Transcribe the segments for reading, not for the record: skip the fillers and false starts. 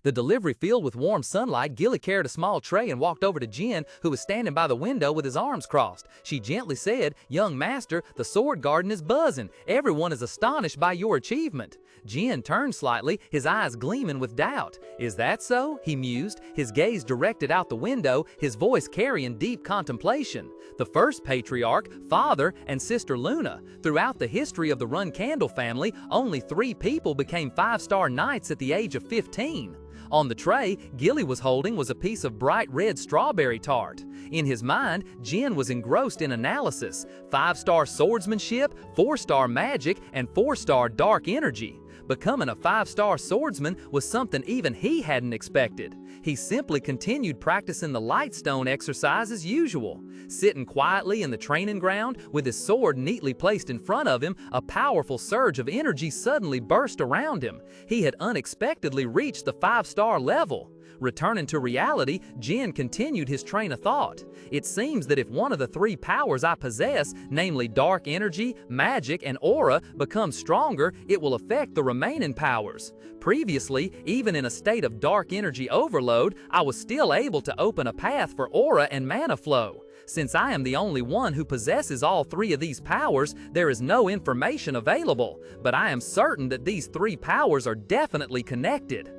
The delivery filled with warm sunlight, Gilly carried a small tray and walked over to Jin, who was standing by the window with his arms crossed. She gently said, "Young master, the sword garden is buzzing. Everyone is astonished by your achievement." Jin turned slightly, his eyes gleaming with doubt. "Is that so?" he mused, his gaze directed out the window, his voice carrying deep contemplation. The first patriarch, father, and sister Luna. Throughout the history of the Runcandel family, only 3 people became 5-star knights at the age of 15. On the tray Gilly was holding was a piece of bright red strawberry tart. In his mind, Jin was engrossed in analysis: 5-star swordsmanship, 4-star magic, and 4-star dark energy. Becoming a 5-star swordsman was something even he hadn't expected. He simply continued practicing the lightstone exercise as usual. Sitting quietly in the training ground, with his sword neatly placed in front of him, a powerful surge of energy suddenly burst around him. He had unexpectedly reached the 5-star level. Returning to reality, Jin continued his train of thought. It seems that if one of the 3 powers I possess, namely dark energy, magic, and aura, becomes stronger, it will affect the remaining powers. Previously, even in a state of dark energy overload, I was still able to open a path for aura and mana flow. Since I am the only one who possesses all 3 of these powers, there is no information available, but I am certain that these 3 powers are definitely connected.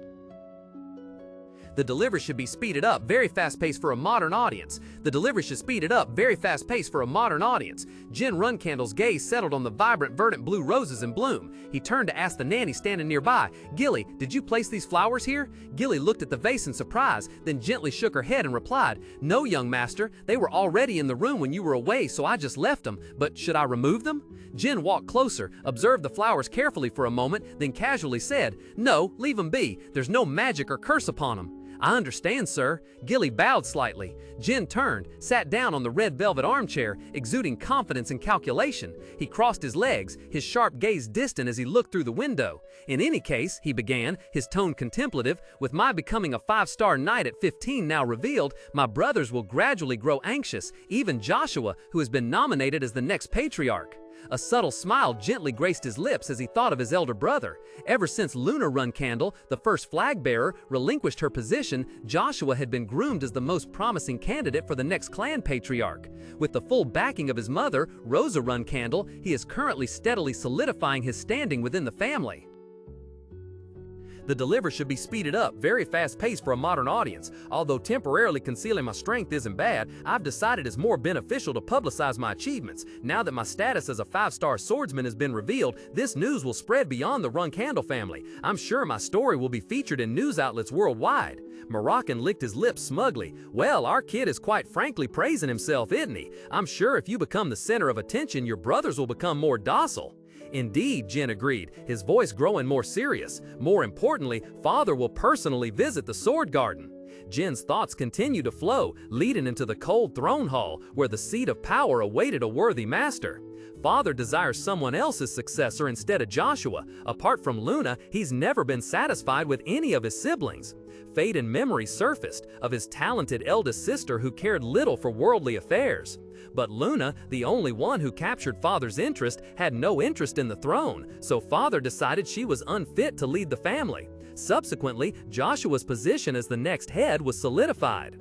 The delivery should be speeded up, very fast-paced for a modern audience. The delivery should speed it up, very fast-paced for a modern audience. Jin Runcandel's gaze settled on the vibrant, verdant blue roses in bloom. He turned to ask the nanny standing nearby, "Gilly, did you place these flowers here?" Gilly looked at the vase in surprise, then gently shook her head and replied, "No, young master. They were already in the room when you were away, so I just left them. But should I remove them?" Jin walked closer, observed the flowers carefully for a moment, then casually said, "No, leave them be. There's no magic or curse upon them." "I understand, sir." Gilly bowed slightly. Jin turned, sat down on the red velvet armchair, exuding confidence and calculation. He crossed his legs, his sharp gaze distant as he looked through the window. "In any case," he began, his tone contemplative, "with my becoming a 5-star knight at 15 now revealed, my brothers will gradually grow anxious, even Joshua, who has been nominated as the next patriarch." A subtle smile gently graced his lips as he thought of his elder brother. Ever since Luna Runcandel, the first flag-bearer, relinquished her position, Joshua had been groomed as the most promising candidate for the next clan patriarch. With the full backing of his mother, Rosa Runcandel, he is currently steadily solidifying his standing within the family. The delivery should be speeded up, very fast-paced for a modern audience. Although temporarily concealing my strength isn't bad, I've decided it's more beneficial to publicize my achievements. Now that my status as a 5-star swordsman has been revealed, this news will spread beyond the Runcandel family. I'm sure my story will be featured in news outlets worldwide. Moroccan licked his lips smugly. "Well, our kid is quite frankly praising himself, isn't he? I'm sure if you become the center of attention, your brothers will become more docile." "Indeed," Jin agreed, his voice growing more serious. "More importantly, Father will personally visit the sword garden." Jin's thoughts continued to flow, leading into the cold throne hall, where the seat of power awaited a worthy master. Father desires someone else's successor instead of Joshua. Apart from Luna, he's never been satisfied with any of his siblings. Fate and memory surfaced of his talented eldest sister who cared little for worldly affairs. But Luna, the only one who captured Father's interest, had no interest in the throne, so Father decided she was unfit to lead the family. Subsequently, Joshua's position as the next head was solidified.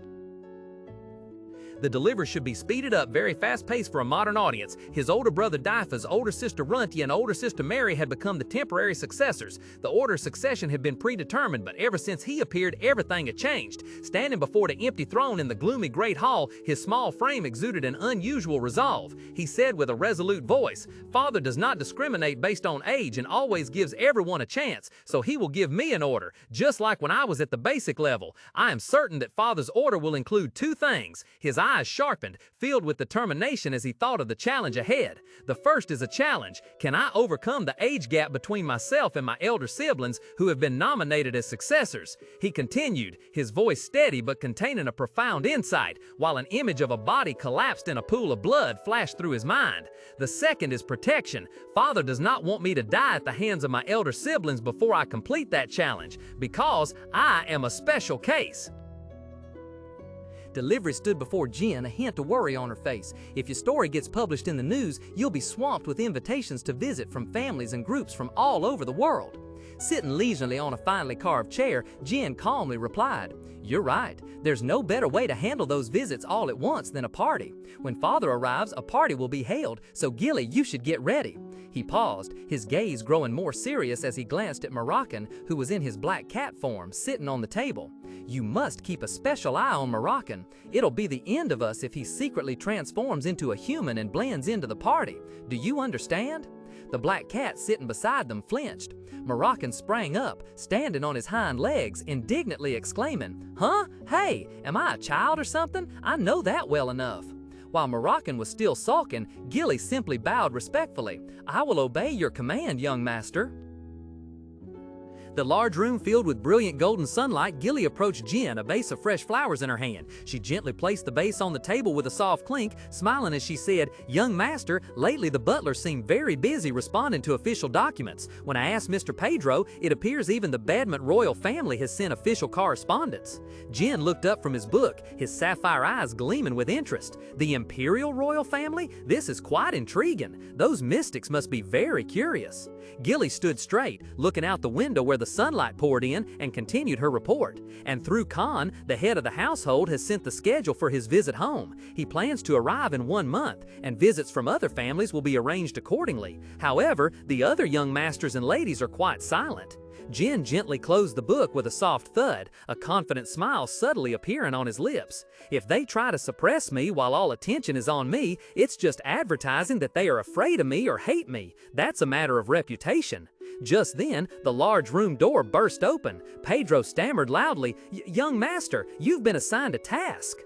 The delivery should be speeded up, very fast-paced for a modern audience. His older brother Daifa's older sister Runtia and older sister Mary had become the temporary successors. The order of succession had been predetermined, but ever since he appeared, everything had changed. Standing before the empty throne in the gloomy great hall, his small frame exuded an unusual resolve. He said with a resolute voice, "Father does not discriminate based on age and always gives everyone a chance, so he will give me an order, just like when I was at the basic level. I am certain that Father's order will include 2 things." His eyes sharpened, filled with determination as he thought of the challenge ahead. "The first is a challenge. Can I overcome the age gap between myself and my elder siblings who have been nominated as successors?" He continued, his voice steady but containing a profound insight, while an image of a body collapsed in a pool of blood flashed through his mind. "The second is protection. Father does not want me to die at the hands of my elder siblings before I complete that challenge, because I am a special case." Delivery stood before Jin, a hint of worry on her face. If your story gets published in the news, you'll be swamped with invitations to visit from families and groups from all over the world. Sitting leisurely on a finely carved chair, Jin calmly replied, "You're right. There's no better way to handle those visits all at once than a party. When father arrives, a party will be held, so Gilly, you should get ready." He paused, his gaze growing more serious as he glanced at Moroccan, who was in his black cat form, sitting on the table. "You must keep a special eye on Moroccan. It'll be the end of us if he secretly transforms into a human and blends into the party. Do you understand?" The black cat sitting beside them flinched. Moroccan sprang up, standing on his hind legs, indignantly exclaiming, "Huh? Hey, am I a child or something? I know that well enough." While Moroccan was still sulking, Gilly simply bowed respectfully. "I will obey your command, young master." The large room filled with brilliant golden sunlight, Gilly approached Jin, a vase of fresh flowers in her hand. She gently placed the vase on the table with a soft clink, smiling as she said, "Young master, lately the butler seemed very busy responding to official documents. When I asked Mr. Pedro, it appears even the Badment royal family has sent official correspondence." Jin looked up from his book, his sapphire eyes gleaming with interest. "The imperial royal family? This is quite intriguing. Those mystics must be very curious." Gilly stood straight, looking out the window where the sunlight poured in, and continued her report. "And through Khan, the head of the household has sent the schedule for his visit home. He plans to arrive in 1 month, and visits from other families will be arranged accordingly. However, the other young masters and ladies are quite silent." Jin gently closed the book with a soft thud, a confident smile subtly appearing on his lips. "If they try to suppress me while all attention is on me, it's just advertising that they are afraid of me or hate me. That's a matter of reputation." Just then, the large room door burst open. Pedro stammered loudly, "Young master, you've been assigned a task."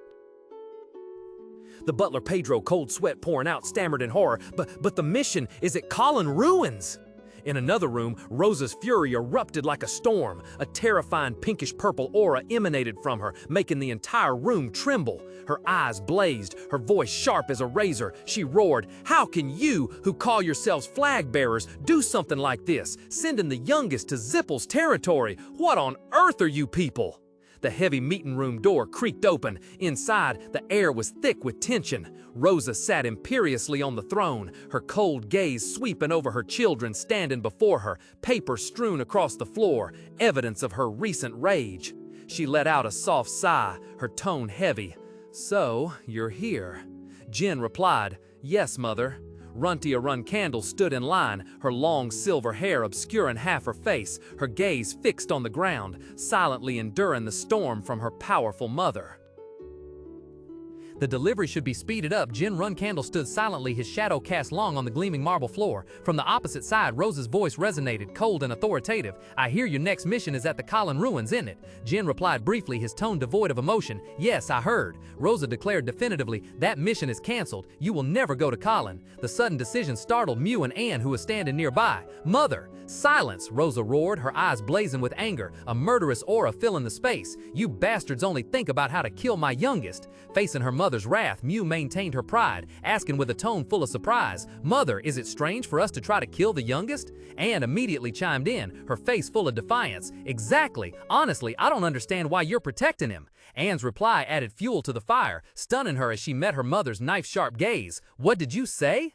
The butler Pedro, cold sweat pouring out, stammered in horror, but the mission is at Collon Ruins. In another room, Rosa's fury erupted like a storm. A terrifying pinkish-purple aura emanated from her, making the entire room tremble. Her eyes blazed, her voice sharp as a razor. She roared, "How can you, who call yourselves flag bearers, do something like this, sending the youngest to Zipple's territory? What on earth are you people?" The heavy meeting room door creaked open. Inside, the air was thick with tension. Rosa sat imperiously on the throne, her cold gaze sweeping over her children standing before her, paper strewn across the floor, evidence of her recent rage. She let out a soft sigh, her tone heavy. "So, you're here." Jin replied, "Yes, mother." Runcandel stood in line, her long silver hair obscuring half her face, her gaze fixed on the ground, silently enduring the storm from her powerful mother. The delivery should be speeded up. Jin Runcandel stood silently, his shadow cast long on the gleaming marble floor. From the opposite side, Rosa's voice resonated, cold and authoritative. "I hear your next mission is at the Collon Ruins, isn't it?" Jin replied briefly, his tone devoid of emotion. "Yes, I heard." Rosa declared definitively, "That mission is canceled. You will never go to Collon." The sudden decision startled Mew and Anne, who was standing nearby. "Mother!" "Silence!" Rosa roared, her eyes blazing with anger, a murderous aura filling the space. "You bastards only think about how to kill my youngest." Facing her mother's wrath, Mew maintained her pride, asking with a tone full of surprise, "Mother, is it strange for us to try to kill the youngest?" Anne immediately chimed in, her face full of defiance. "Exactly. Honestly, I don't understand why you're protecting him." Anne's reply added fuel to the fire, stunning her as she met her mother's knife-sharp gaze. "What did you say?"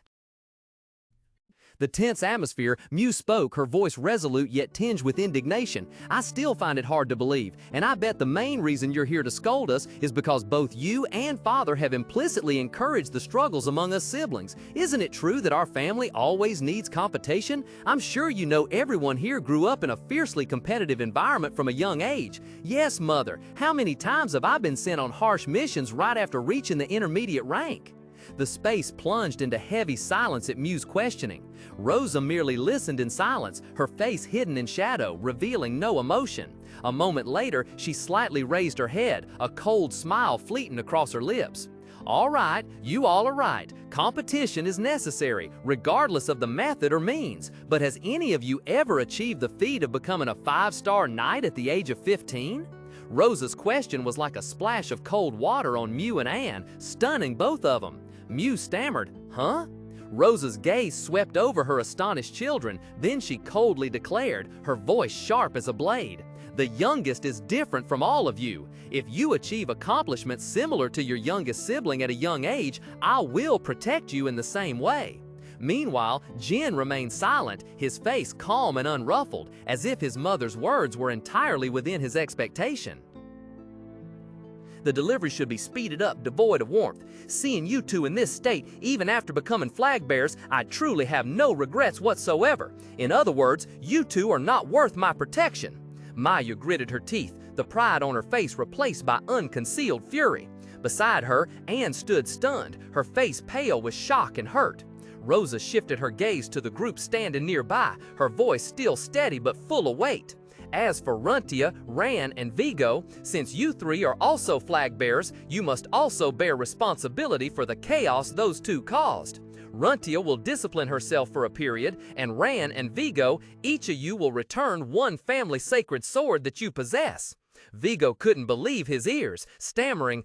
The tense atmosphere, Mew spoke, her voice resolute yet tinged with indignation. "I still find it hard to believe, and I bet the main reason you're here to scold us is because both you and father have implicitly encouraged the struggles among us siblings. Isn't it true that our family always needs competition? I'm sure you know everyone here grew up in a fiercely competitive environment from a young age." "Yes, mother. How many times have I been sent on harsh missions right after reaching the intermediate rank?" The space plunged into heavy silence at Mew's questioning. Rosa merely listened in silence, her face hidden in shadow, revealing no emotion. A moment later, she slightly raised her head, a cold smile fleeting across her lips. "All right, you all are right. Competition is necessary, regardless of the method or means. But has any of you ever achieved the feat of becoming a 5-star knight at the age of 15? Rosa's question was like a splash of cold water on Mew and Anne, stunning both of them. Mew stammered, "Huh?" Rosa's gaze swept over her astonished children, then she coldly declared, her voice sharp as a blade, "The youngest is different from all of you. If you achieve accomplishments similar to your youngest sibling at a young age, I will protect you in the same way." Meanwhile, Jin remained silent, his face calm and unruffled, as if his mother's words were entirely within his expectation. The delivery should be speeded up, devoid of warmth. Seeing you two in this state, even after becoming flag bearers, I truly have no regrets whatsoever. In other words, you two are not worth my protection. Maya gritted her teeth, the pride on her face replaced by unconcealed fury. Beside her, Anne stood stunned, her face pale with shock and hurt. Rosa shifted her gaze to the group standing nearby, her voice still steady but full of weight. As for Runtia, Ran, and Vigo, since you three are also flag bearers, you must also bear responsibility for the chaos those two caused. Runtia will discipline herself for a period, and Ran and Vigo, each of you will return one family sacred sword that you possess. Vigo couldn't believe his ears, stammering,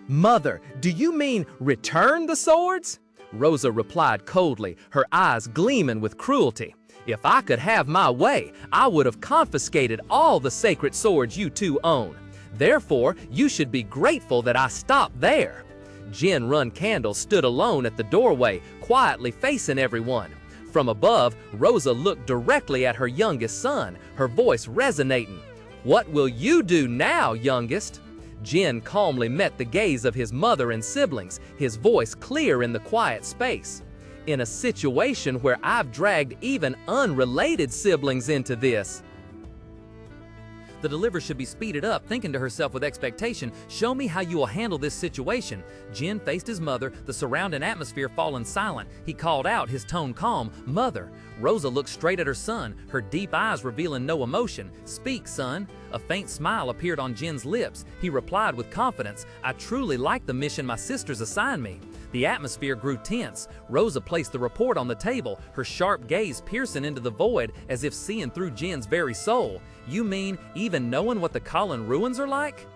Mother, do you mean return the swords? Rosa replied coldly, her eyes gleaming with cruelty. If I could have my way, I would have confiscated all the sacred swords you two own. Therefore, you should be grateful that I stopped there. Jin Runcandel stood alone at the doorway, quietly facing everyone. From above, Rosa looked directly at her youngest son, her voice resonating. What will you do now, youngest? Jin calmly met the gaze of his mother and siblings, his voice clear in the quiet space. In a situation where I've dragged even unrelated siblings into this. The delivery should be speeded up, thinking to herself with expectation, show me how you will handle this situation. Jin faced his mother, the surrounding atmosphere fallen silent. He called out, his tone calm, Mother. Rosa looked straight at her son, her deep eyes revealing no emotion. Speak, son. A faint smile appeared on Jin's lips. He replied with confidence, I truly like the mission my sisters assigned me. The atmosphere grew tense. Rosa placed the report on the table, her sharp gaze piercing into the void as if seeing through Jin's very soul. You mean even knowing what the Collon Ruins are like?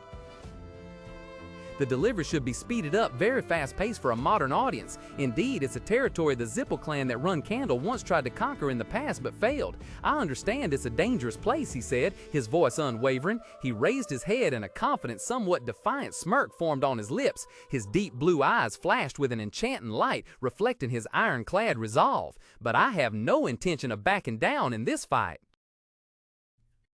The delivery should be speeded up, very fast-paced for a modern audience. Indeed, it's a territory the Zipple clan that Runcandel once tried to conquer in the past but failed. I understand it's a dangerous place, he said, his voice unwavering. He raised his head and a confident, somewhat defiant smirk formed on his lips. His deep blue eyes flashed with an enchanting light, reflecting his ironclad resolve. But I have no intention of backing down in this fight.